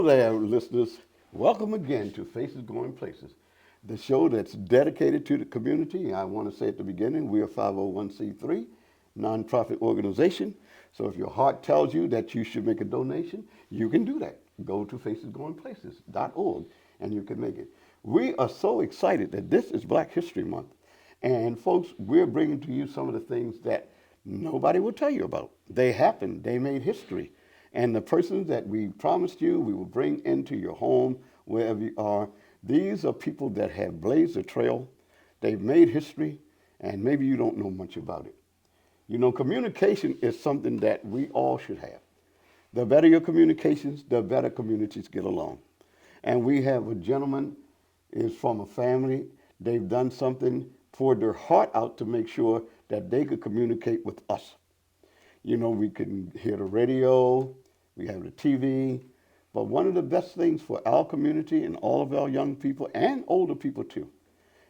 Hello there, listeners. Welcome again to Faces Going Places, the show that's dedicated to the community. I want to say at the beginning, we're a 501c3 nonprofit organization. So if your heart tells you that you should make a donation, you can do that. Go to facesgoingplaces.org and you can make it. We are so excited that this is Black History Month. And folks, we're bringing to you some of the things that nobody will tell you about. They happened, they made history. And the persons that we promised you we will bring into your home, wherever you are, these are people that have blazed a trail, they've made history, and maybe you don't know much about it. You know, communication is something that we all should have. The better your communications, the better communities get along. And we have a gentleman is from a family. They've done something, poured their heart out to make sure that they could communicate with us. You know, we can hear the radio, we have the TV, but one of the best things for our community and all of our young people and older people too,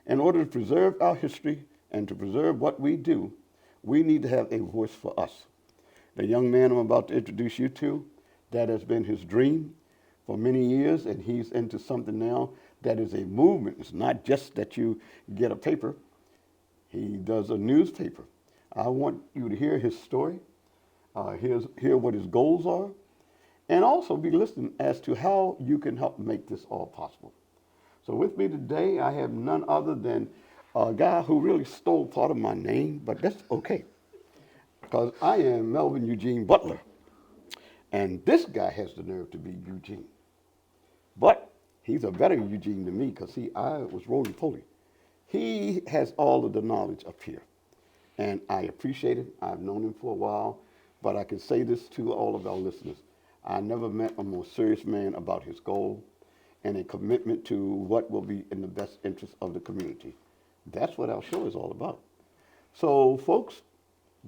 in order to preserve our history and to preserve what we do, we need to have a voice for us. The young man I'm about to introduce you to, that has been his dream for many years, and he's into something now that is a movement. It's not just that you get a paper. He does a newspaper. I want you to hear his story, hear what his goals are, and also be listening as to how you can help make this all possible. So with me today, I have none other than a guy who really stole part of my name, but that's okay, because I am Melvin Eugene Butler, and this guy has the nerve to be Eugene. But he's a better Eugene than me, because I was roly-poly. He has all of the knowledge up here, and I appreciate it. I've known him for a while, but I can say this to all of our listeners. I never met a more serious man about his goal and a commitment to what will be in the best interest of the community. That's what our show is all about. So, folks,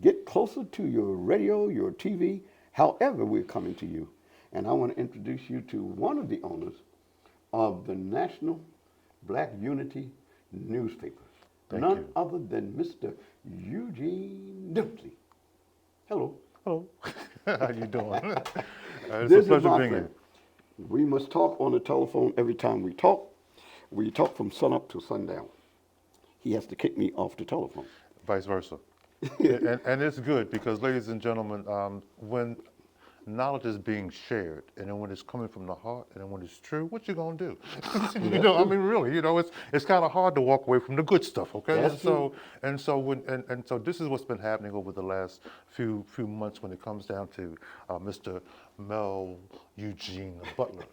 get closer to your radio, your TV, however we're coming to you. And I want to introduce you to one of the owners of the National Black Unity newspapers. Thank None you. other than Mr. Eugene Murphy. Hello. Hello. How you doing? It's This a is pleasure my being friend. here. We must talk on the telephone every time we talk. We talk from sunup to sundown. He has to kick me off the telephone. Vice versa. And it's good because, ladies and gentlemen, when knowledge is being shared, and then when it's coming from the heart, and then when it's true, what you gonna do? I mean, really, it's kind of hard to walk away from the good stuff, okay? That's true. And so this is what's been happening over the last few months when it comes down to Mr. Mel Eugene Butler.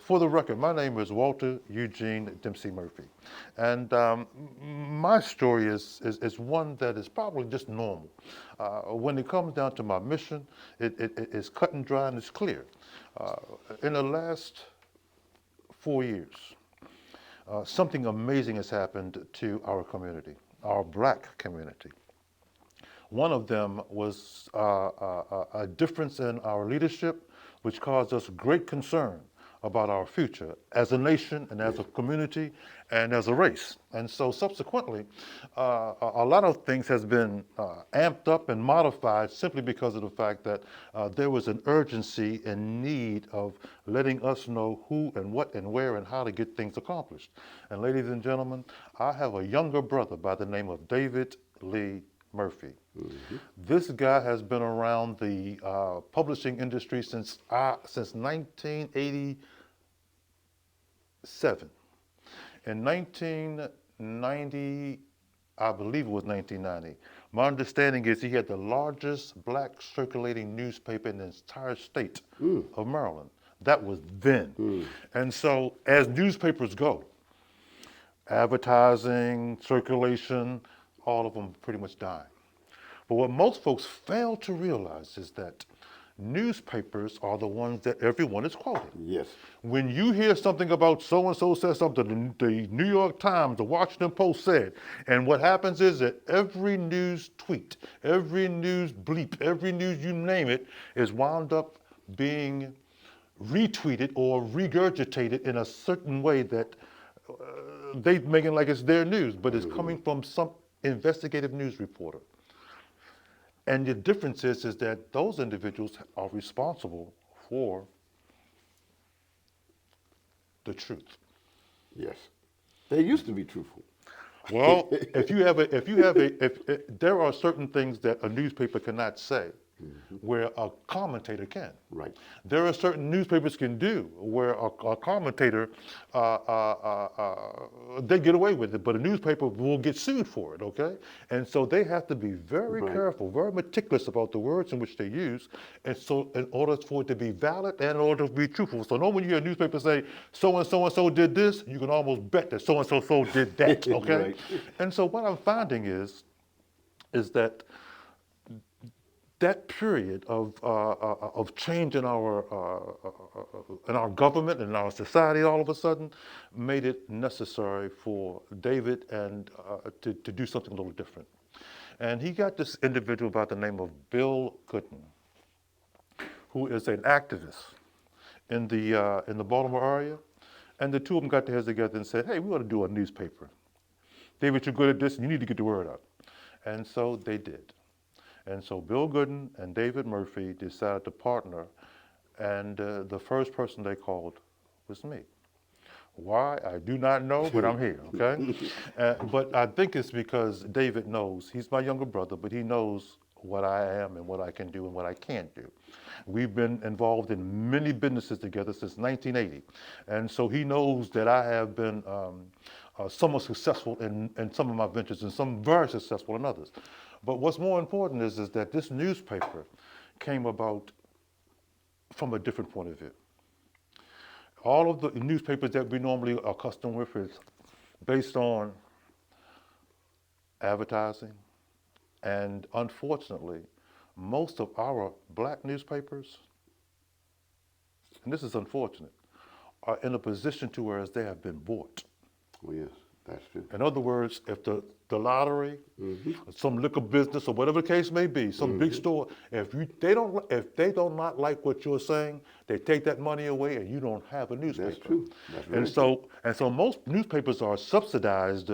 For the record, my name is Walter Eugene Dempsey Murphy, and my story is one that is probably just normal. When it comes down to my mission, it's cut and dry and it's clear. In the last 4 years, something amazing has happened to our community, our black community. One of them was a difference in our leadership, which caused us great concern about our future as a nation and as a community and as a race. And so subsequently, a lot of things has been amped up and modified simply because of the fact that there was an urgency and need of letting us know who and what and where and how to get things accomplished. And ladies and gentlemen, I have a younger brother by the name of David Lee Murphy. Mm-hmm. This guy has been around the publishing industry since 1987. In 1990, I believe it was 1990, my understanding is he had the largest black circulating newspaper in the entire state of Maryland. That was then. And so as newspapers go, advertising, circulation, all of them pretty much dying. But what most folks fail to realize is that newspapers are the ones that everyone is quoting. Yes. When you hear something about so-and-so said something, the New York Times, the Washington Post said, and what happens is that every news tweet, every news bleep, every news you name it, is wound up being retweeted or regurgitated in a certain way that they make it like it's their news, but it's coming from some investigative news reporter. And the difference is that those individuals are responsible for the truth. Yes. They used to be truthful. Well, if there are certain things that a newspaper cannot say, where a commentator can. Right. There are certain newspapers can do where a commentator, they get away with it, but a newspaper will get sued for it, okay? And so they have to be very Right. careful, very meticulous about the words in which they use, and so in order for it to be valid and in order to be truthful. So know when you hear a newspaper say, so and so did this, you can almost bet that so and so did that, okay? Right. And so what I'm finding is that period of change in our government and in our society all of a sudden made it necessary for David and to do something a little different. And he got this individual by the name of Bill Gooden, who is an activist in the Baltimore area. And the two of them got their heads together and said, hey, we ought to do a newspaper. David, you're good at this, and you need to get the word out. And so they did. And so Bill Gooden and David Murphy decided to partner, and the first person they called was me. Why? I do not know, but I'm here, okay? But I think it's because David knows, he's my younger brother, but he knows what I am and what I can do and what I can't do. We've been involved in many businesses together since 1980. And so he knows that I have been somewhat successful in some of my ventures and some very successful in others. But what's more important is that this newspaper came about from a different point of view. All of the newspapers that we normally are accustomed with is based on advertising. And unfortunately, most of our black newspapers, and this is unfortunate, are in a position to where they have been bought. Oh, yes, that's true. In other words, if the lottery, some liquor business, or whatever the case may be, some big store, if they don't not like what you're saying, they take that money away, and you don't have a newspaper. That's true. That's very And so most newspapers are subsidized,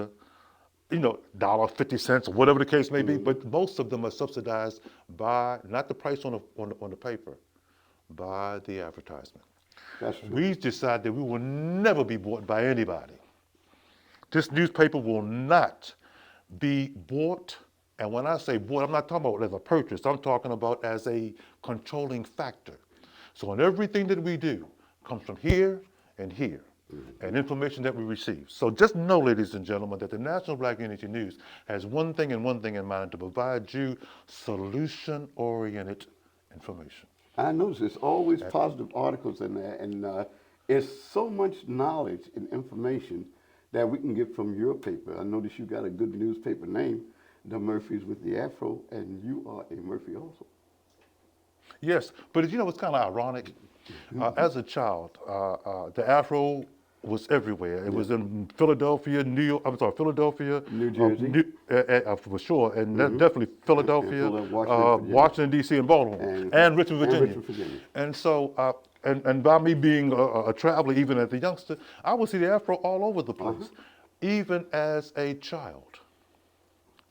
$1.50 or whatever the case may be, but most of them are subsidized by not the price on the paper, by the advertisement. That's true. We decided that we will never be bought by anybody. This newspaper will not be bought, and when I say bought, I'm not talking about as a purchase, I'm talking about as a controlling factor. So in everything that we do comes from here and here, and information that we receive. So just know, ladies and gentlemen, that the National Black Unity News has one thing and one thing in mind: to provide you solution-oriented information. I notice there's always positive articles in there, and it's so much knowledge and information that we can get from your paper. I notice you got a good newspaper name, The Murphys with the Afro, and you are a Murphy also. Yes, but it's kind of ironic. As a child, the Afro was everywhere. It was in Philadelphia, Philadelphia, New Jersey. for sure, and definitely Philadelphia, Washington, D.C., and Baltimore, and Richmond, Virginia. And so, and by me being a traveler, even as a youngster, I would see the Afro all over the place. Even as a child,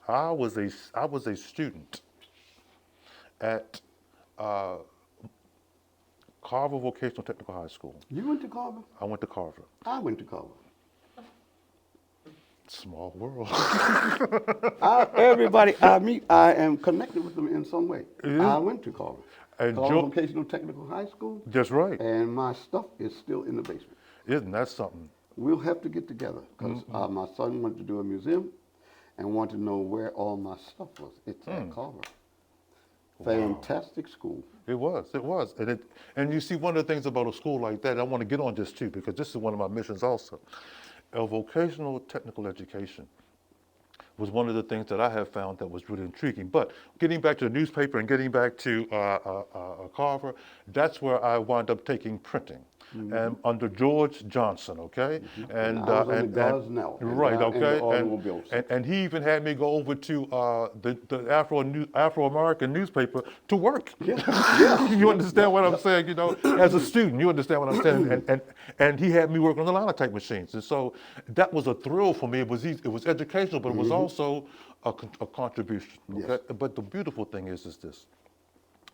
I was a student at Carver Vocational Technical High School. You went to Carver? I went to Carver. I went to Carver. Small world. Everybody I meet, I am connected with them in some way. I went to Carver. And Carver Vocational Technical High School. That's right. And my stuff is still in the basement. Isn't that something? We'll have to get together because my son wanted to do a museum and wanted to know where all my stuff was. It's at Carver. Fantastic school. It was. And you see, one of the things about a school like that, I want to get on this too, because this is one of my missions also. A vocational technical education was one of the things that I have found that was really intriguing. But getting back to the newspaper and getting back to Carver, that's where I wound up taking printing. And under George Johnson, okay? And I was under Gosnell. Right, okay. And the automobiles. And he even had me go over to the Afro-American newspaper to work. Yeah. You understand what I'm saying? As a student, you understand what I'm saying? And he had me work on the linotype machines. And so that was a thrill for me. It was educational, but it was also a contribution. Okay? Yes. But the beautiful thing is this.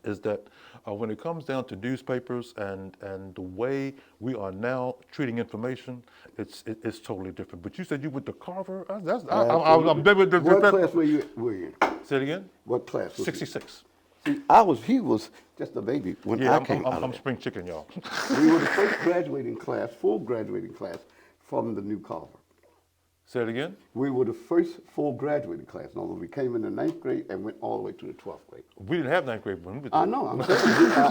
is that when it comes down to newspapers and the way we are now treating information, it's totally different. But you said you went to Carver. I'm there with What class were you in? Say it again. What class was you? 66. See, he was just a baby when Yeah, I came out of I'm there. spring chicken, y'all. We were the first graduating class, full graduating class from the new Carver. Say it again. We were the first full graduating class. In other words, we came in the 9th grade and went all the way to the 12th grade. We didn't have ninth grade when we were I there. know, I'm saying,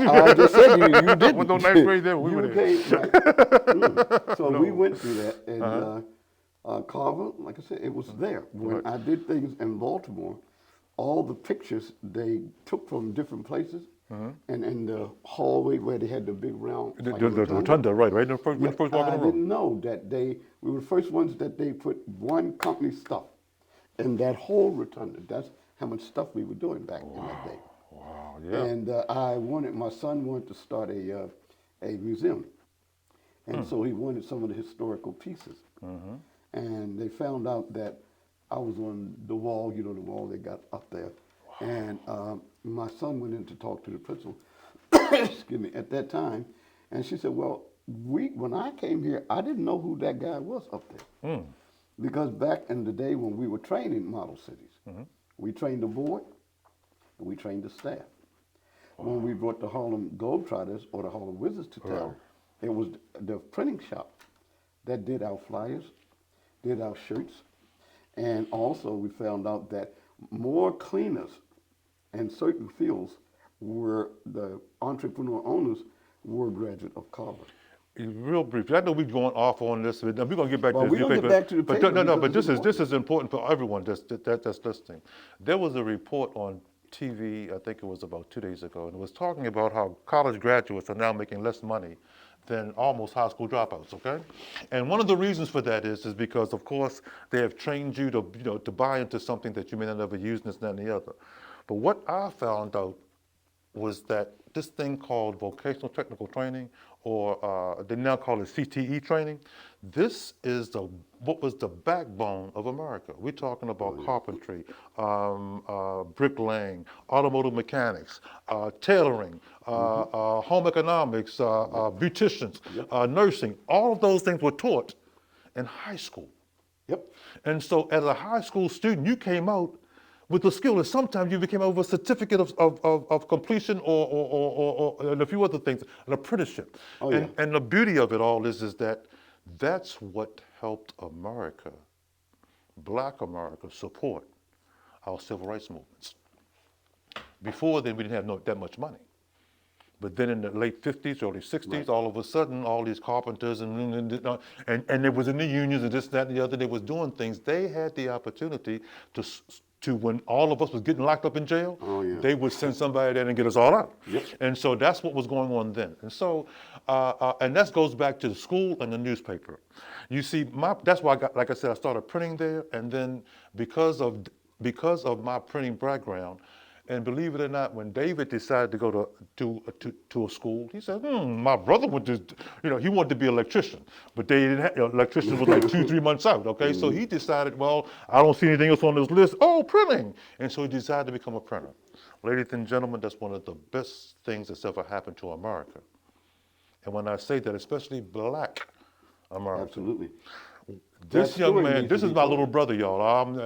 I just said you didn't. There was no ninth grade there when we were You there. came, right. So we went through that, and Carver, like I said, it was there. When I did things in Baltimore, all the pictures they took from different places, and in the hallway where they had the big round The like rotunda, right? When you first walk in I the room. didn't know that we were the first ones that they put one company stuff in that whole rotunda. That's how much stuff we were doing back in that day. Wow, yeah. And my son wanted to start a museum. And so he wanted some of the historical pieces. And they found out that I was on the wall, the wall they got up there. And my son went in to talk to the principal, excuse me, at that time. And she said, well, when I came here, I didn't know who that guy was up there. Because back in the day when we were training model cities, we trained the board and we trained the staff. When we brought the Harlem Globetrotters or the Harlem Wizards to town, it was the printing shop that did our flyers, did our shirts, and also we found out that more cleaners in certain fields were the entrepreneur owners were graduate of Carver. Real briefly, I know we're going off on this, but we're going to get back Well, to we're this gonna newspaper. get back to the but paper no, because but it's this is important for everyone that's listening. There was a report on TV, I think it was about 2 days ago, and it was talking about how college graduates are now making less money than almost high school dropouts, okay? And one of the reasons for that is because, of course, they have trained you to buy into something that you may not ever use, and this, that, and the other. But what I found out was that this thing called vocational technical training, or they now call it CTE training, this is what was the backbone of America. We're talking about carpentry, bricklaying, automotive mechanics, tailoring, home economics, beauticians, nursing. All of those things were taught in high school. Yep. And so as a high school student, you came out with the skill, and sometimes you became out with a certificate of completion or and a few other things, an apprenticeship. Oh, yeah. And the beauty of it all is that that's what helped America, Black America, support our civil rights movements. Before then, we didn't have that much money. But then in the late 50s, early 60s, all of a sudden, all these carpenters and it was in the unions and this, that, and the other, they was doing things. They had the opportunity to when all of us was getting locked up in jail, they would send somebody there and get us all out. Yep. And so that's what was going on then. And so, and that goes back to the school and the newspaper. You see, that's why like I said, I started printing there, and then because of my printing background, and believe it or not, when David decided to go to a school, he said, my brother went to, he wanted to be an electrician, but they didn't have, electricians was like 2-3 months out, okay? So he decided, well, I don't see anything else on this list. Oh, printing. And so he decided to become a printer. Ladies and gentlemen, that's one of the best things that's ever happened to America. And when I say that, especially Black America. Absolutely. This young man, this is my little brother, y'all. I'm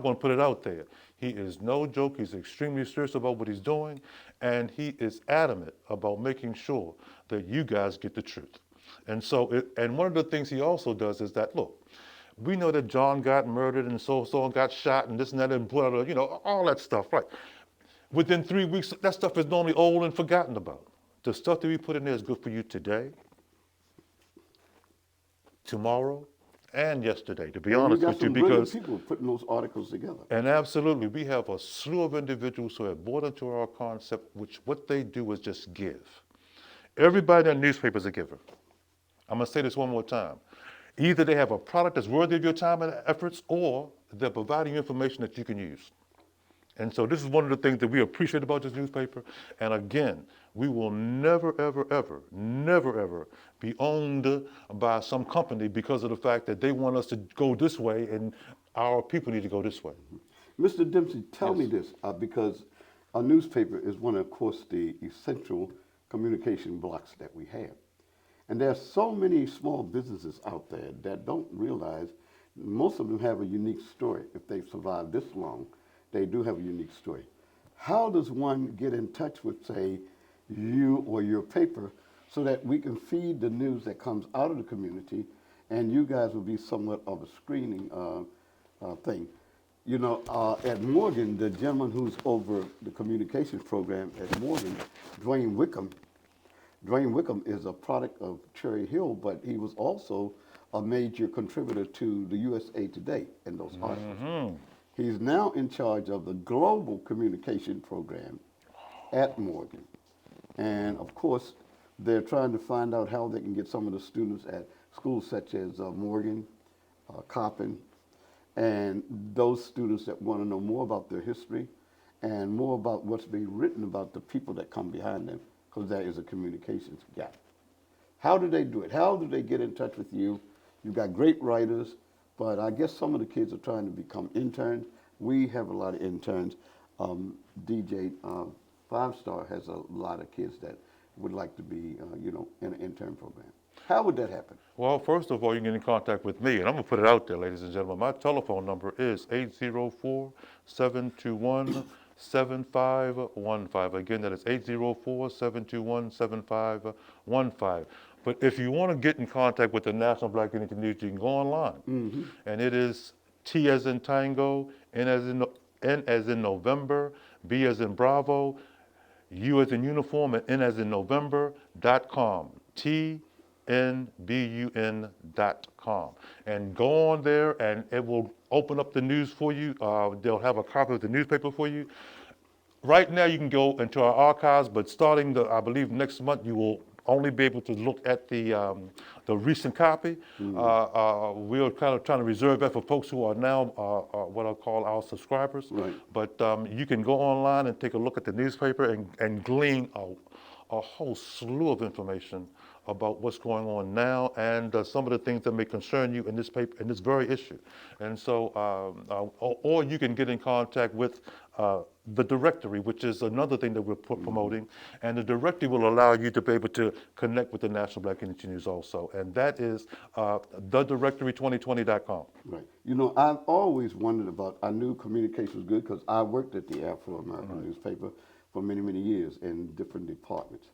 going to put it out there. He is no joke. He's extremely serious about what he's doing, and he is adamant about making sure that you guys get the truth. And so, and one of the things he also does is that, look, we know that John got murdered and so got shot and this and that and put out, all that stuff, right? Within 3 weeks, that stuff is normally old and forgotten about. The stuff that we put in there is good for you today, tomorrow, and yesterday, to be honest with you, because people putting those articles together. And absolutely, we have a slew of individuals who have bought into our concept, which what they do is just give. Everybody in the newspaper is a giver. I'm gonna say this one more time. Either they have a product that's worthy of your time and efforts, or they're providing you information that you can use. And so this is one of the things that we appreciate about this newspaper. And again, we will never, ever, ever, never, ever be owned by some company because of the fact that they want us to go this way and our people need to go this way. Mr. Dempsey, tell me this, because a newspaper is one of course, the essential communication blocks that we have. And there are so many small businesses out there that don't realize most of them have a unique story. If they've survived this long, they do have a unique story. How does one get in touch with, say, you or your paper so that we can feed the news that comes out of the community and you guys will be somewhat of a screening thing? You know, at Morgan, the gentleman who's over the communications program at Morgan, Dwayne Wickham, Dwayne Wickham is a product of Cherry Hill, but he was also a major contributor to the USA Today in those articles. He's now in charge of the global communication program at Morgan. And of course, they're trying to find out how they can get some of the students at schools such as Morgan, Coppin, and those students that want to know more about their history and more about what's being written about the people that come behind them, because there is a communications gap. How do they do it? How do they get in touch with you? You've got great writers, but I guess some of the kids are trying to become interns. We have a lot of interns. DJ Five Star has a lot of kids that would like to be, in an intern program. How would that happen? Well, first of all, you can get in contact with me, and I'm going to put it out there, ladies and gentlemen. My telephone number is 804-721-7515. Again, that is 804-721-7515. But if you want to get in contact with the National Black Unity News, you can go online. And it is T as in Tango, N as in November, B as in Bravo, U as in uniform, and N as in November.com. TNBUN.com. And go on there and it will open up the news for you. They'll have a copy of the newspaper for you. Right now you can go into our archives, but starting I believe next month, you will only be able to look at the recent copy. We're kind of trying to reserve that for folks who are now what I call our subscribers. Right. But you can go online and take a look at the newspaper and glean a whole slew of information about what's going on now and some of the things that may concern you in this paper, in this very issue. And so, or you can get in contact with the directory, which is another thing that we're promoting. And the directory will allow you to be able to connect with the National Black Unity News also. And that is thedirectory2020.com. Right. You know, I've always wondered about, I knew communication was good because I worked at the Afro-American newspaper for many, many years in different departments.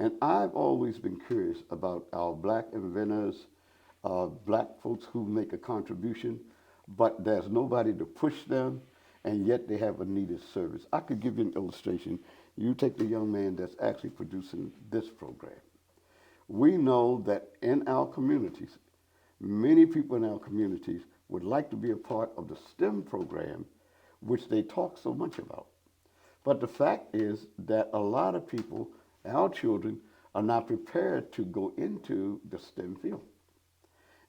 And I've always been curious about our black inventors, black folks who make a contribution, but there's nobody to push them, and yet they have a needed service. I could give you an illustration. You take the young man that's actually producing this program. We know that in our communities, many people in our communities would like to be a part of the STEM program, which they talk so much about. But the fact is that a lot of people, our children, are not prepared to go into the STEM field.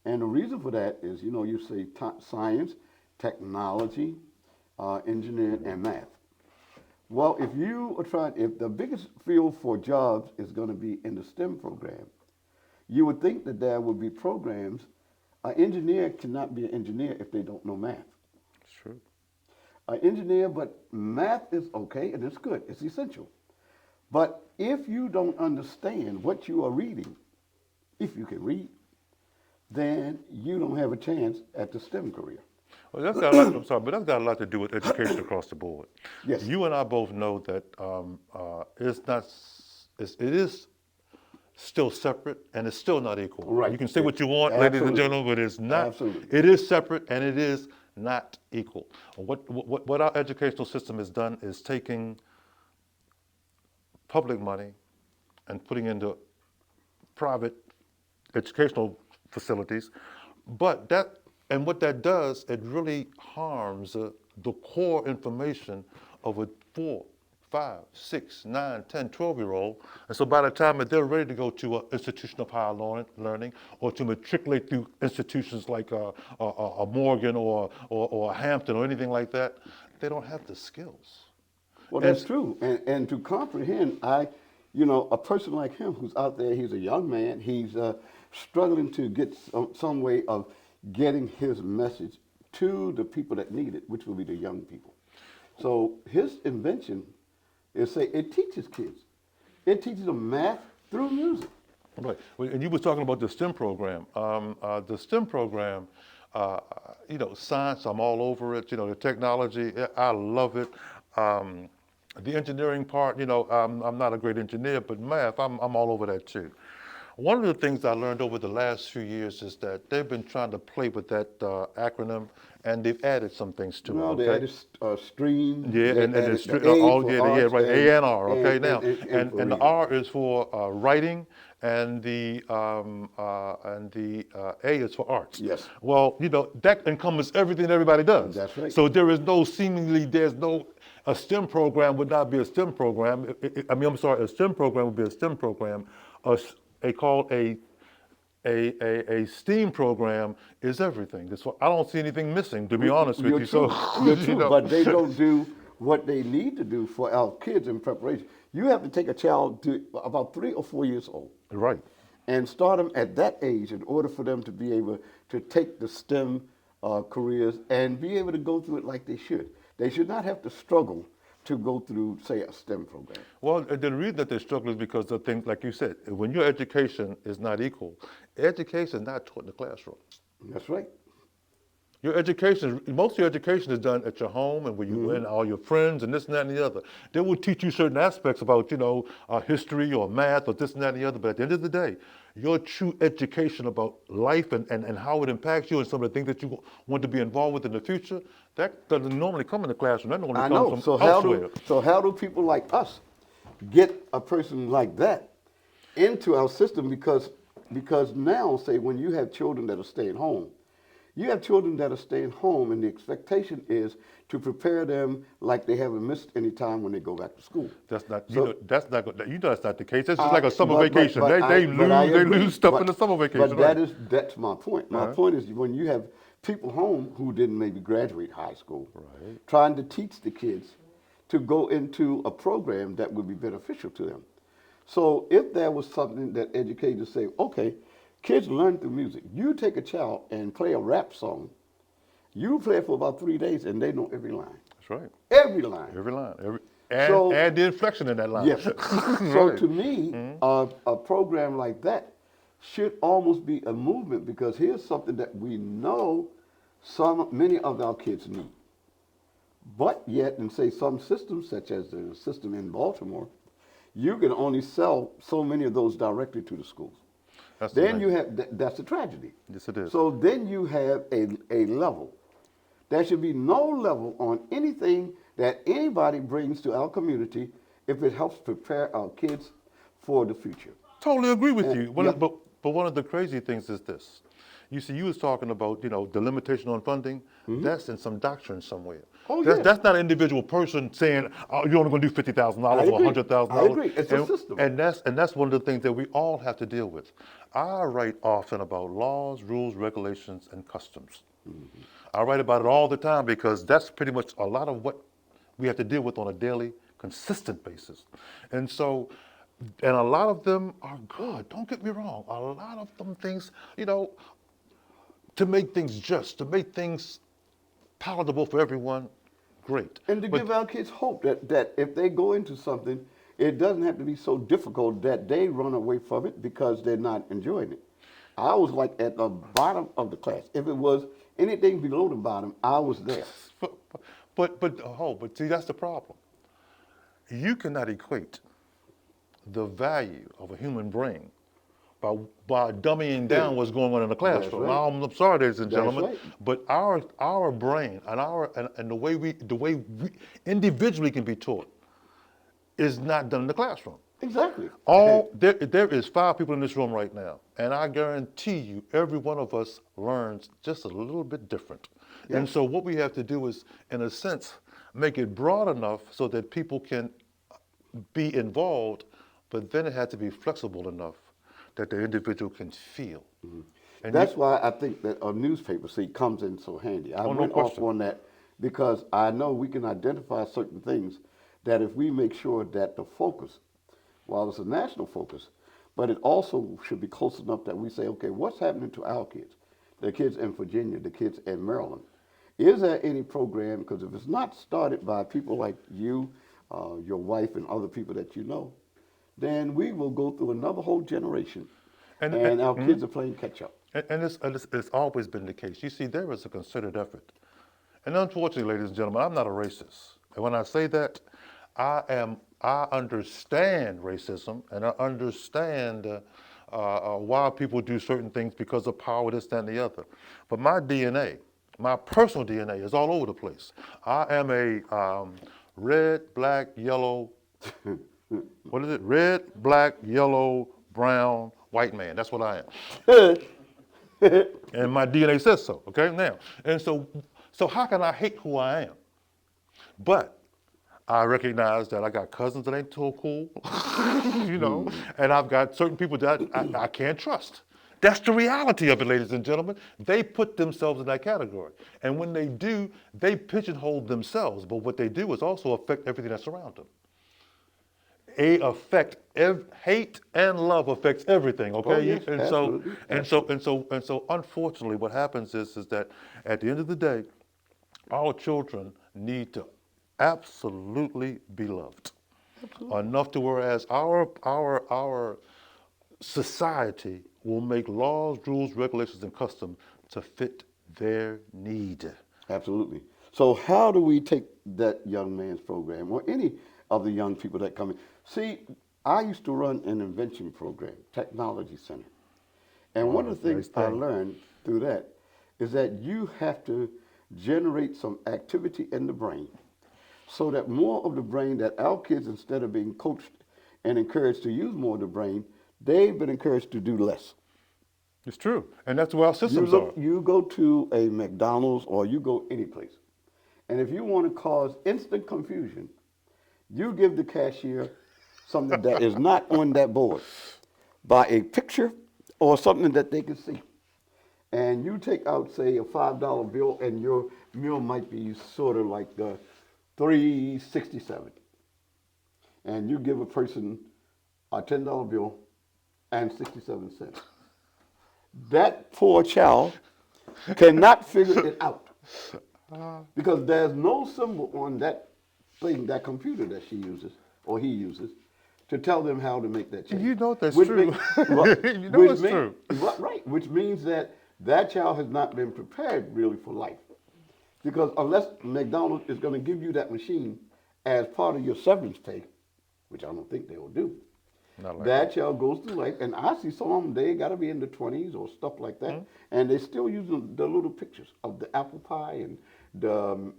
And the reason for that is, you say science, technology, engineering, and math. Well, if the biggest field for jobs is going to be in the STEM program, you would think that there would be programs. An engineer cannot be an engineer if they don't know math. It's true. An engineer, but math is okay and it's good, it's essential. But if you don't understand what you are reading, if you can read, then you don't have a chance at the STEM career. Well, that's got a lot, I'm sorry, but that's got a lot to do with education across the board. Yes. You and I both know that it is still separate and it's still not equal. Right. You can say what you want, Absolutely. ladies and gentlemen, but it's not. Absolutely. It is separate and it is not equal. What our educational system has done is taking public money and putting into private educational facilities, but what that does, it really harms the core information of a 4, 5, 6, 9, 10, 12-year-old. And so by the time that they're ready to go to an institution of higher learning or to matriculate through institutions like a Morgan or a Hampton or anything like that, they don't have the skills. Well, that's true. And to comprehend, a person like him who's out there, he's a young man, he's struggling to get some way of getting his message to the people that need it, which will be the young people. So his invention is say it teaches kids. It teaches them math through music. Right. Well, and you were talking about the STEM program. The STEM program, science, I'm all over it. The technology, I love it. The engineering part, I'm not a great engineer, but math, I'm all over that too. One of the things I learned over the last few years is that they've been trying to play with that acronym, and they've added some things to it. Well, they Okay. added stream. Yeah, They and added it's the A all for yeah, arts right, A and R. Okay, now and for and the reading. R is for writing, and the A is for arts. Yes. Well, that encompasses everything everybody does. That's right. So there's no a STEM program would not be a STEM program. I'm sorry, a STEM program would be a STEM program. A STEAM program is everything. I don't see anything missing, to be honest with You're you. true. So You're true, but they don't do what they need to do for our kids in preparation. You have to take a child to about 3 or 4 years old Right. and start them at that age in order for them to be able to take the STEM careers and be able to go through it like they should. They should not have to struggle to go through, say, a STEM program. Well, the reason that they struggle is because of things like you said. When your education is not equal, education is not taught in the classroom. That's right. Most of your education is done at your home and where you and all your friends and this and that and the other. They will teach you certain aspects about, history or math or this and that and the other. But at the end of the day, your true education about life and how it impacts you and some of the things that you want to be involved with in the future, that doesn't normally come in the classroom. That normally I comes know. from So elsewhere. how do people like us get a person like that into our system? Because now, say, when you have children that are staying home, you have children that are staying home, and the expectation is to prepare them like they haven't missed any time when they go back to school. That's not, So- that's not, that's not the case. That's just like a summer vacation. but I They agree. lose stuff But- in the summer vacation. But right? that's my point. My point is when you have people home who didn't maybe graduate high school, trying to teach the kids to go into a program that would be beneficial to them. So if there was something that educators say, okay, kids learn through music. You take a child and play a rap song. You play it for about 3 days, and they know every line. That's right. Every line. Every line. So- And the inflection in that line. Yes. So to me, a program like that should almost be a movement, because here's something that we know many of our kids need. But yet, in say some systems, such as the system in Baltimore, you can only sell so many of those directly to the schools. That's the Then thing. you have, that's a tragedy. Yes, it is. So then you have a level. There should be no level on anything that anybody brings to our community if it helps prepare our kids for the future. Totally agree with you. yeah. But one of the crazy things is this. You see, you was talking about, the limitation on funding. That's in some doctrine somewhere. Oh, that's, yeah. that's not an individual person saying, oh, you're only going to do $50,000 I or agree. $100,000. I agree. It's a system. And that's one of the things that we all have to deal with. I write often about laws, rules, regulations, and customs. I write about it all the time because that's pretty much a lot of what we have to deal with on a daily, consistent basis. And so, and a lot of them are good. Don't get me wrong. A lot of them things, to make things just, to make things palatable for everyone, great. And to But- give our kids hope that if they go into something, it doesn't have to be so difficult that they run away from it because they're not enjoying it. I was like at the bottom of the class. If it was anything below the bottom, I was there. But see, that's the problem. You cannot equate the value of a human brain by dumbing down what's going on in the classroom. right. Now, I'm sorry, ladies and That's gentlemen, right. but our brain and the way we individually can be taught is not done in the classroom. Exactly. There is 5 people in this room right now, and I guarantee you, every one of us learns just a little bit different. Yeah. And so what we have to do is, in a sense, make it broad enough so that people can be involved, but then it has to be flexible enough that the individual can feel. And That's why I think that a newspaper, see, comes in so handy. I no went off question. on that because I know we can identify certain things that if we make sure that the focus, while it's a national focus, but it also should be close enough that we say, okay, what's happening to our kids? The kids in Virginia, the kids in Maryland. Is there any program, because if it's not started by people like you your wife and other people that you know, then we will go through another whole generation, and our kids are playing catch up. It's always been the case. You see, there is a concerted effort. And unfortunately, ladies and gentlemen, I'm not a racist. And when I say that, I understand racism and I understand why people do certain things because of power, this, that, and the other. But my DNA, my personal DNA is all over the place. I am a red, black, yellow, what is it? Red, black, yellow, brown, white man. That's what I am. And my DNA says so, okay? Now, and so how can I hate who I am? But I recognize that I got cousins that ain't so cool, you know, and I've got certain people that I can't trust. That's the reality of it, ladies and gentlemen. They put themselves in that category. And when they do, they pigeonhole themselves. But what they do is also affect everything that's around them. Hate and love affects everything, okay? Oh, yes, absolutely, And so unfortunately what happens is that at the end of the day, our children need to absolutely be loved. Enough to whereas our society will make laws, rules, regulations, and customs to fit their need. Absolutely. So how do we take that young man's program or any of the young people that come in? See, I used to run an invention program, technology center. And one of the things I learned through that is that you have to generate some activity in the brain so that more of the brain that our kids, instead of being coached and encouraged to use more of the brain, they've been encouraged to do less. It's true. And that's where our systems are. You go to a McDonald's or you go any place, and if you want to cause instant confusion, you give the cashier something that is not on that board by a picture or something that they can see. And you take out, say, a $5 bill, and your meal might be sort of like $3.67. And you give a person a $10 bill and 67 cents. That poor child cannot figure it out because there's no symbol on that thing, that computer that she uses or he uses, to tell them how to make that change. You know that's true. You know it's true. Right, which means that that child has not been prepared really for life. Because unless McDonald's is going to give you that machine as part of your severance pay, which I don't think they will do, that child goes through life, and I see some of them, they got to be in the 20s or stuff like that, and they're still using the little pictures of the apple pie and the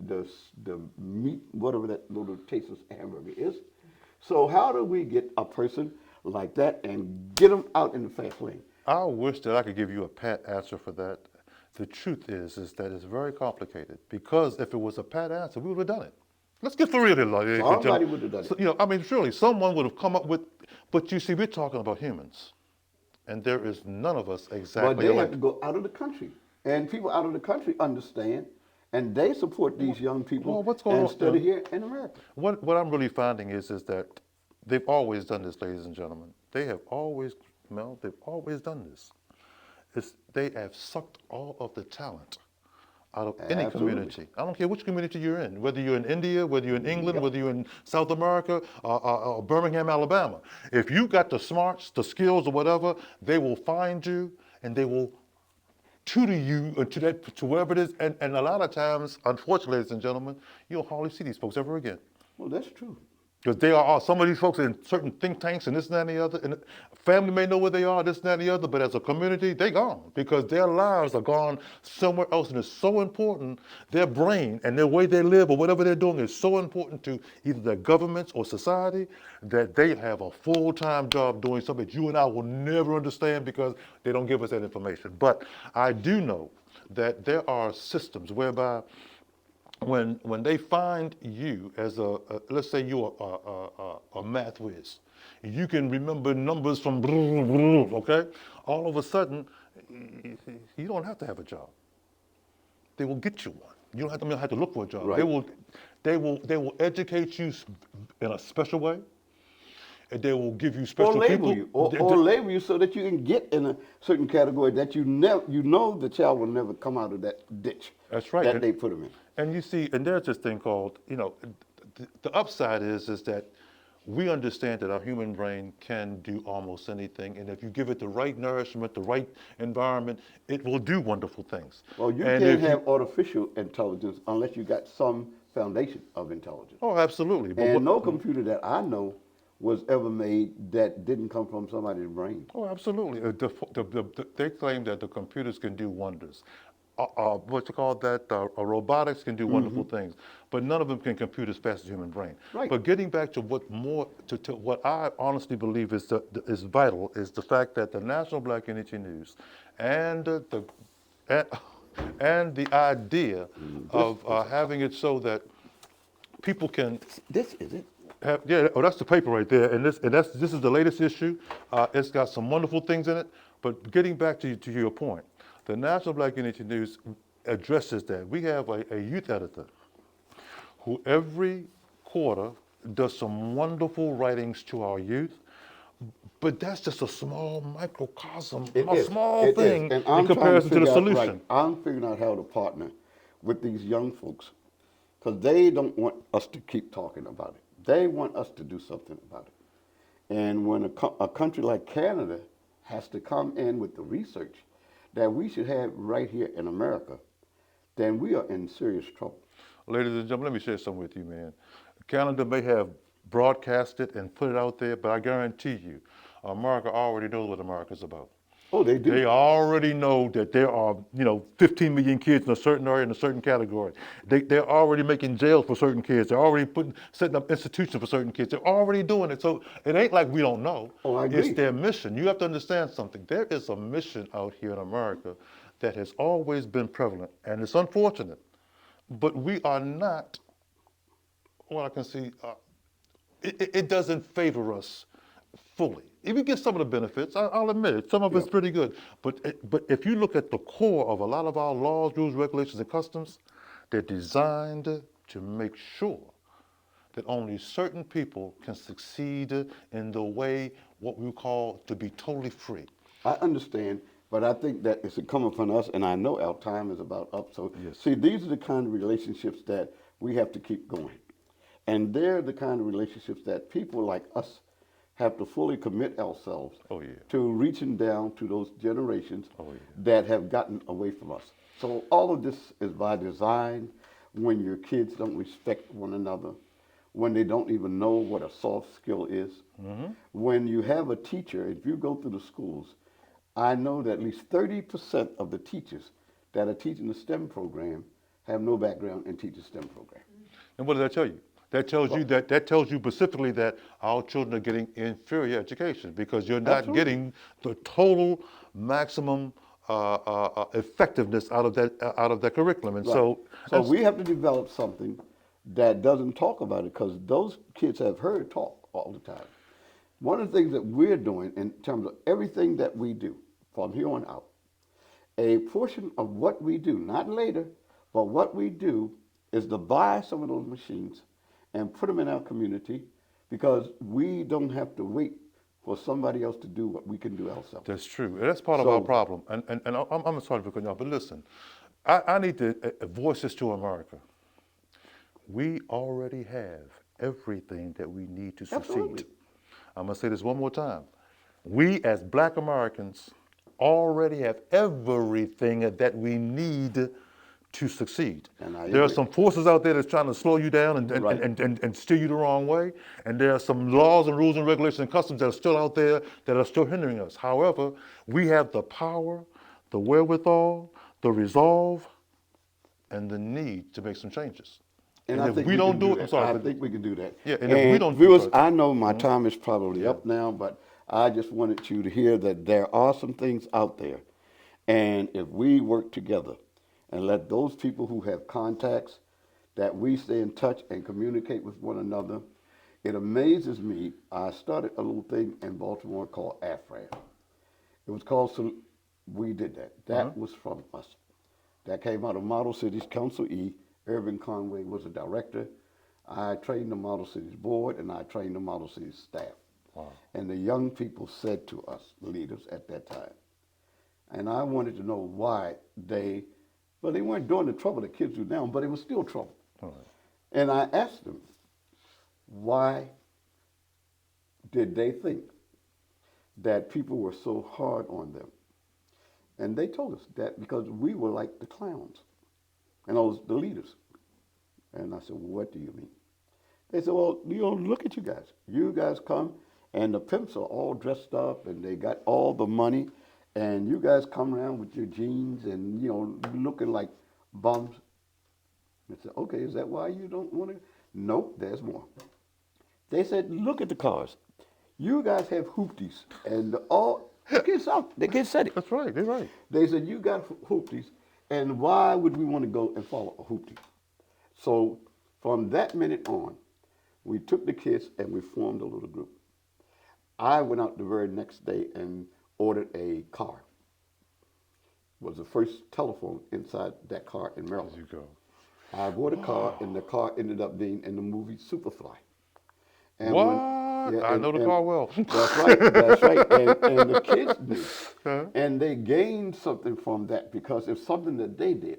meat, whatever that little tasteless hamburger is. So how do we get a person like that and get them out in the fast lane? I wish that I could give you a pat answer for that. The truth is that it's very complicated, because if it was a pat answer, we would have done it. Let's get for real here, ladies and gentlemen. Somebody would have done it. So, you know, I mean, surely someone would have come up with, but you see, we're talking about humans, and there is none of us exactly But they alike. have to go out of the country, and people out of the country understand, and they support these young people Well, what's going on? instead of here in America. What I'm really finding is that they've always done this, ladies and gentlemen. They've always done this. They have sucked all of the talent out of any community. I don't care which community you're in, whether you're in India, whether you're in England, whether you're in South America, or Birmingham, Alabama. If you got the smarts, the skills, or whatever, they will find you and they will tutor you to wherever it is. And a lot of times, unfortunately, ladies and gentlemen, you'll hardly see these folks ever again. Well, that's true. Because they are some of these folks in certain think tanks and this and that and the other. And family may know where they are, this and that and the other, but as a community, they gone because their lives are gone somewhere else. And it's so important, their brain and their way they live or whatever they're doing is so important to either their governments or society that they have a full-time job doing something that you and I will never understand because they don't give us that information. But I do know that there are systems whereby when they find you as let's say you're a math whiz, you can remember numbers from okay? All of a sudden, you don't have to have a job. They will get you one. You don't have to look for a job. Right. They will educate you in a special way. And they will give you special label people. you, or label you so that you can get in a certain category that you know the child will never come out of that ditch. That's right. That they put him in. And you see, and there's this thing called, the upside is that we understand that our human brain can do almost anything, and if you give it the right nourishment, the right environment, it will do wonderful things. Well, you And can't if you, have artificial intelligence unless you got some foundation of intelligence. oh, absolutely. But And what? no computer that I know was ever made that didn't come from somebody's brain. Oh, absolutely. They claim that the computers can do wonders. What's it called that? Robotics can do wonderful things, but none of them can compute as fast as the human brain. Right. But getting back to what more to what I honestly believe is vital is the fact that the National Black Unity News and and, and the idea of having it so that people can This is it. yeah, oh, that's the paper right there, and this is the latest issue. It's got some wonderful things in it. But getting back to your point, the National Black Unity News addresses that. We have a youth editor who every quarter does some wonderful writings to our youth. But that's just a small microcosm, It a is. small It is. thing And in I'm trying to comparison to the figure out, solution. right, I'm figuring out how to partner with these young folks because they don't want us to keep talking about it. They want us to do something about it. And when a country like Canada has to come in with the research that we should have right here in America, then we are in serious trouble. Ladies and gentlemen, let me share something with you, man. Canada may have broadcast it and put it out there, but I guarantee you, America already knows what America's about. Oh, they do. They already know that there are, 15 million kids in a certain area in a certain category. They're already making jails for certain kids. They're already setting up institutions for certain kids. They're already doing it. So it ain't like we don't know. Oh, I It's agree. their mission. You have to understand something. There is a mission out here in America that has always been prevalent, and it's unfortunate, but we are not. Well, I can see it doesn't favor us fully. If you get some of the benefits, I'll admit it, some of it's pretty good. But if you look at the core of a lot of our laws, rules, regulations, and customs, they're designed to make sure that only certain people can succeed in the way what we call to be totally free. I understand, but I think that it's coming from us, and I know our time is about up. So, Yes. see, these are the kind of relationships that we have to keep going. And they're the kind of relationships that people like us have to fully commit ourselves Oh, yeah. to reaching down to those generations Oh, yeah. that have gotten away from us. So all of this is by design. When your kids don't respect one another, when they don't even know what a soft skill is, when you have a teacher, if you go through the schools, I know that at least 30% of the teachers that are teaching the STEM program have no background in teaching STEM program. And what does that tell you? That tells you specifically that our children are getting inferior education because you're not Absolutely. getting the total maximum effectiveness out of that curriculum. And Right. so, So we have to develop something that doesn't talk about it because those kids have heard talk all the time. One of the things that we're doing in terms of everything that we do from here on out, a portion of what we do, not later, but what we do is to buy some of those machines and put them in our community because we don't have to wait for somebody else to do what we can do ourselves. that's true. That's part of our So- problem. And I'm sorry for cutting you off, but listen, I need to voice this to America. We already have everything that we need to succeed. Absolutely. I'm going to say this one more time. We as black Americans already have everything that we need to succeed. And I There are agree. some forces out there that's trying to slow you down Right. and steer you the wrong way. And there are some laws and rules and regulations and customs that are still out there that are still hindering us. However, we have the power, the wherewithal, the resolve, and the need to make some changes. And And I if think we we don't can do do it, that. I'm sorry. I but- think we can do that. Yeah, and if we don't do viewers, it- I know my time is probably up now, but I just wanted you to hear that there are some things out there. And if we work together and let those people who have contacts, that we stay in touch and communicate with one another, it amazes me. I started a little thing in Baltimore called AFRAM. It was called, we did that. That was from us. That came out of Model Cities Council E. Irvin Conway was the director. I trained the Model Cities board and I trained the Model Cities staff. Wow. And the young people said to us, leaders at that time, and I wanted to know why they weren't doing the trouble that kids do now, but it was still trouble. All right. And I asked them, why did they think that people were so hard on them? And they told us that because we were like the clowns and those the leaders. And I said, what do you mean? They said, well, look at you guys. You guys come and the pimps are all dressed up and they got all the money and you guys come around with your jeans and, looking like bums. I said, okay, is that why you don't want to? Nope, there's more. They said, look at the cars. You guys have hoopties and all, the kids said it. That's right. They're right. They said, you got hoopties and why would we want to go and follow a hoopty? So from that minute on, we took the kids and we formed a little group. I went out the very next day and ordered a car. It was the first telephone inside that car in Maryland. There you go. I bought a car, and the car ended up being in the movie Superfly. And What? I know the car well. That's right. That's right. And the kids did. Huh? And they gained something from that because it's something that they did.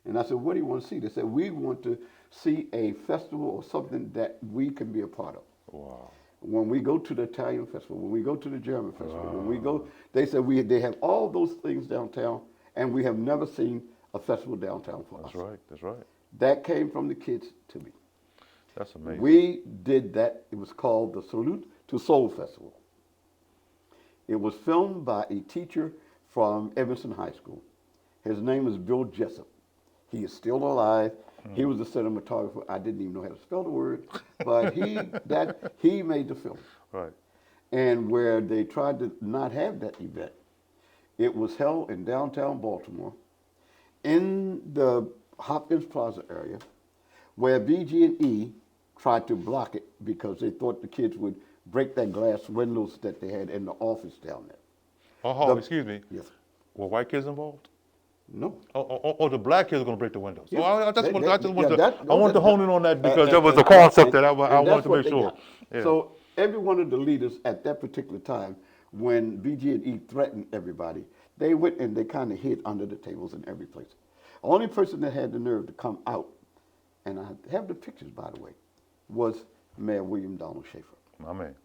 And I said, what do you want to see? They said, we want to see a festival or something that we can be a part of. Wow. When we go to the Italian festival, when we go to the German festival, when we go, they said they have all those things downtown, and we have never seen a festival downtown for us. That's right. That's right. That came from the kids to me. That's amazing. We did that. It was called the Salute to Soul Festival. It was filmed by a teacher from Evanston High School. His name is Bill Jessup. He is still alive. He was a cinematographer. I didn't even know how to spell the word, but he made the film. Right. And where they tried to not have that event, it was held in downtown Baltimore, in the Hopkins Plaza area, where BG&E tried to block it because they thought the kids would break that glass windows that they had in the office down there. Oh, excuse me. Yes. Were white kids involved? No. Oh, the black kids are going to break the windows. Yeah. I I wanted to hone in on that because that was a concept that I wanted to make sure. Yeah. So every one of the leaders at that particular time, when BG&E threatened everybody, they went and they kind of hid under the tables in every place. The only person that had the nerve to come out, and I have the pictures, by the way, was Mayor William Donald Schaefer. My man.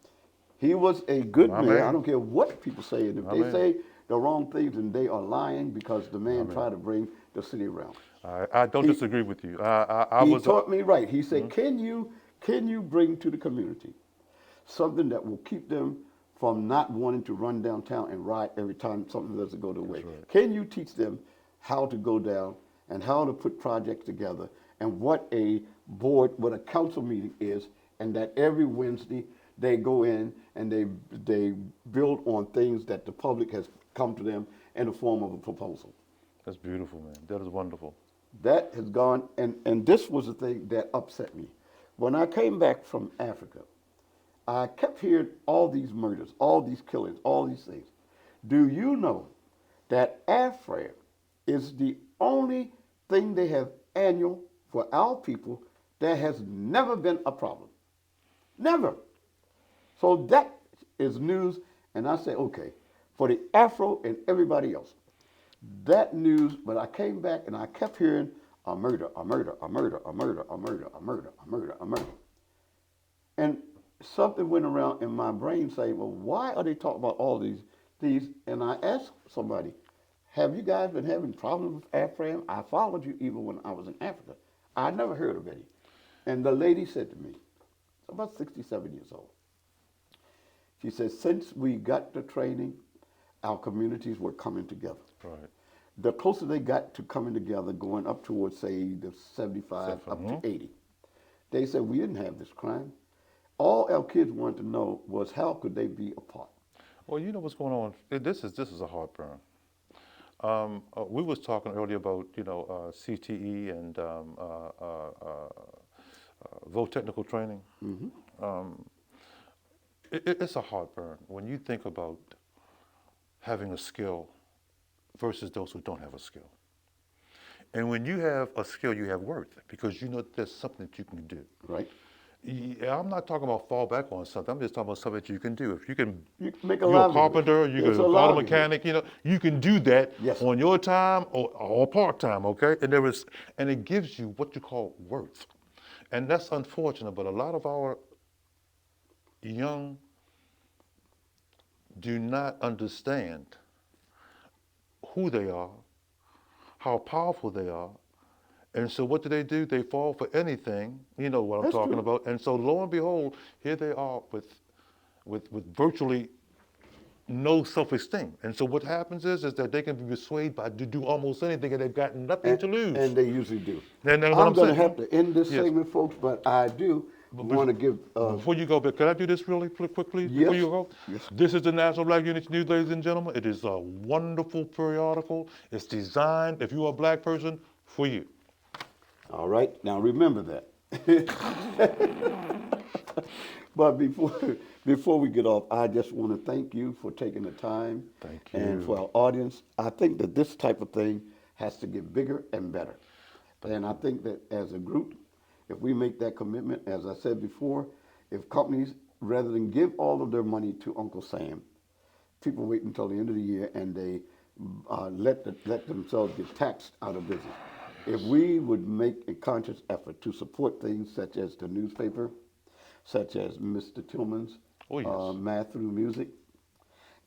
He was a good My mayor. man. I don't care what people say. And if My they man. say the wrong things, then they are lying because the man tried to bring the city around. I don't disagree with you. He taught me right. He said, can you bring to the community something that will keep them from not wanting to run downtown and riot every time something doesn't go their way? right. Can you teach them how to go down and how to put projects together and what a council meeting is, and that every Wednesday they go in and they build on things that the public has come to them in the form of a proposal. That's beautiful, man. That is wonderful. That has gone, and this was the thing that upset me. When I came back from Africa, I kept hearing all these murders, all these killings, all these things. Do you know that AFRAM is the only thing they have annual for our people that has never been a problem? Never. So that is news, and I say, okay, for the Afro and everybody else, that news, but I came back and I kept hearing a murder, a murder, a murder, a murder, a murder, a murder, a murder, a murder. And something went around in my brain saying, well, why are they talking about all these? And I asked somebody, have you guys been having problems with AFRAM? I followed you even when I was in Africa. I never heard of any. And the lady said to me, about 67 years old, she said, since we got the training, our communities were coming together. Right. The closer they got to coming together, going up towards, say, the 75, up to 80, they said, we didn't have this crime. All our kids wanted to know was how could they be apart? Well, you know what's going on. This is a heartburn. We was talking earlier about CTE and vote technical training. It's a heartburn when you think about having a skill versus those who don't have a skill. And when you have a skill, you have worth because you know there's something that you can do. Right. Yeah, I'm not talking about fall back on something. I'm just talking about something that you can do. If you can, You can make a you're a livelihood. carpenter, you It's can a be a auto livelihood. mechanic. You can do that Yes. on your time or part time. Okay, and it gives you what you call worth. And that's unfortunate, but a lot of our young do not understand who they are, how powerful they are. And so what do? They fall for anything. You know what I'm That's talking true. about. And so lo and behold, here they are with virtually no self-esteem. And so what happens is that they can be persuaded by to do almost anything and they've got nothing And, to lose. and they usually do. And what I'm I'm going to saying, have to end this yes. segment, folks, but I do But want to give. before you go, but can I do this really quickly before Yes. you go? Yes. This is the National Black Unity News, ladies and gentlemen. It is a wonderful periodical. It's designed, if you're a black person, for you. All right. Now remember that. But before we get off, I just want to thank you for taking the time. Thank And for you. our audience, I think that this type of thing has to get bigger and better. And I think that as a group, if we make that commitment, as I said before, if companies, rather than give all of their money to Uncle Sam, people wait until the end of the year and they let themselves get taxed out of business. If we would make a conscious effort to support things such as the newspaper, such as Mr. Tillman's Oh, yes. Math Through Music,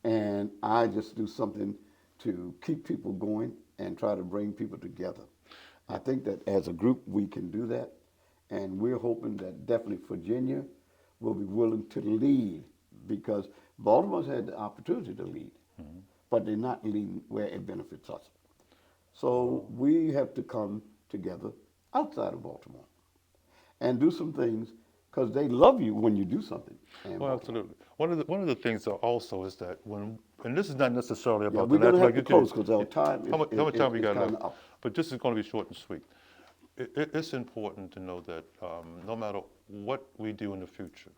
and I just do something to keep people going and try to bring people together. I think that as a group we can do that, and we're hoping that definitely Virginia will be willing to lead because Baltimore's had the opportunity to lead, but they're not leading where it benefits us. So we have to come together outside of Baltimore and do some things because they love you when you do something in Well, Baltimore. absolutely. One of the things that also is that when, and this is not necessarily Yeah, about we're the going to National have to Black close Unity. because our time How much time we is got kind left? of up. But this is going to be short and sweet. It's important to know that no matter what we do in the future,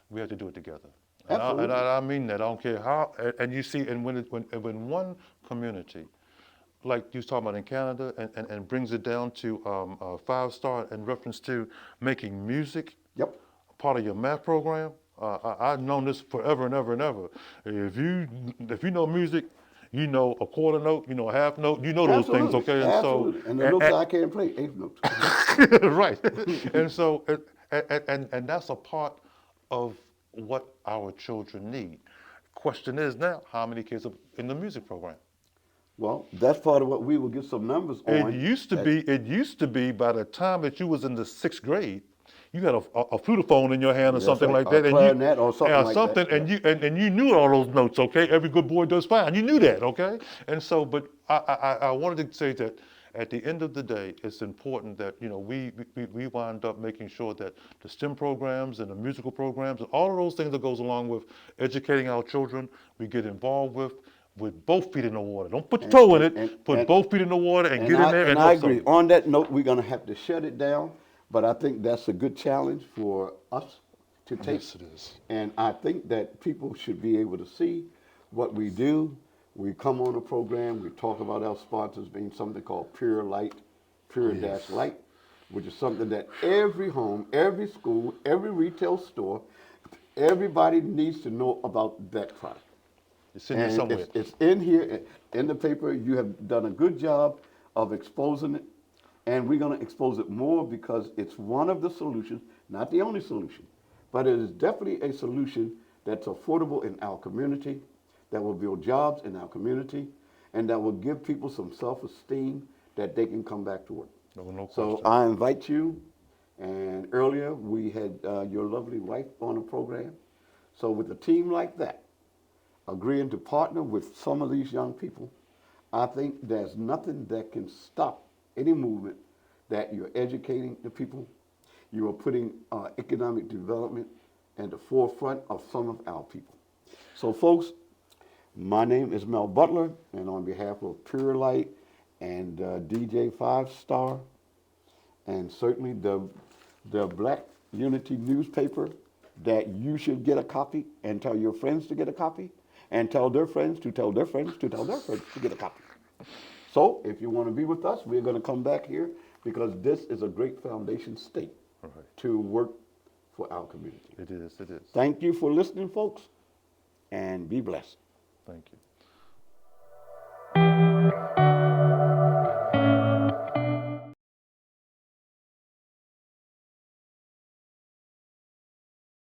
we have to do it together. Absolutely. I mean that. I don't care how. And you see, and when one community, like you was talking about in Canada, and brings it down to 5-star in reference to making music Yep. part of your math program. I've known this forever and ever and ever. If you know music, you know a quarter note, you know a half note, you know those things, Absolutely. okay? And so, Absolutely. And the notes I can't play, eighth notes. right. And so, and that's a part of what our children need. Question is now, how many kids are in the music program? Well, that's part of what we will get some numbers It on. used to be. It used to be by the time that you was in the 6th grade, you had a flutophone in your hand or That's something right, like a that, and you clarinet or something like that. Yeah. and you knew all those notes. Okay, every good boy does fine. You knew that. Okay, and so, but I wanted to say that at the end of the day, it's important that we wind up making sure that the STEM programs and the musical programs and all of those things that goes along with educating our children, we get involved with both feet in the water. Don't put your And, toe in and, it. and, Put and, both feet in the water and and get in there and I help agree. something. On that note, we're going to have to shut it down, but I think that's a good challenge for us to take. Yes, it is. And I think that people should be able to see what we do. We come on a program, we talk about our sponsors being something called Pure Light, Pure Dash Light, which is something that every home, every school, every retail store, everybody needs to know about that product. It's in there And somewhere. it's in here, in the paper. You have done a good job of exposing it. And we're going to expose it more because it's one of the solutions, not the only solution, but it is definitely a solution that's affordable in our community, that will build jobs in our community, and that will give people some self-esteem that they can come back to work. No So question. I invite you, and earlier we had your lovely wife on the program. So with a team like that, agreeing to partner with some of these young people, I think there's nothing that can stop any movement that you're educating the people. You are putting economic development at the forefront of some of our people. So folks, my name is Mel Butler, and on behalf of Pure Light and DJ 5-Star, and certainly the Black Unity newspaper, that you should get a copy and tell your friends to get a copy and tell their friends to tell their friends to tell their friends to get a copy. So if you want to be with us, we're going to come back here because this is a great foundation state to work for our community. It is. It is. Thank you for listening, folks, and be blessed. Thank you.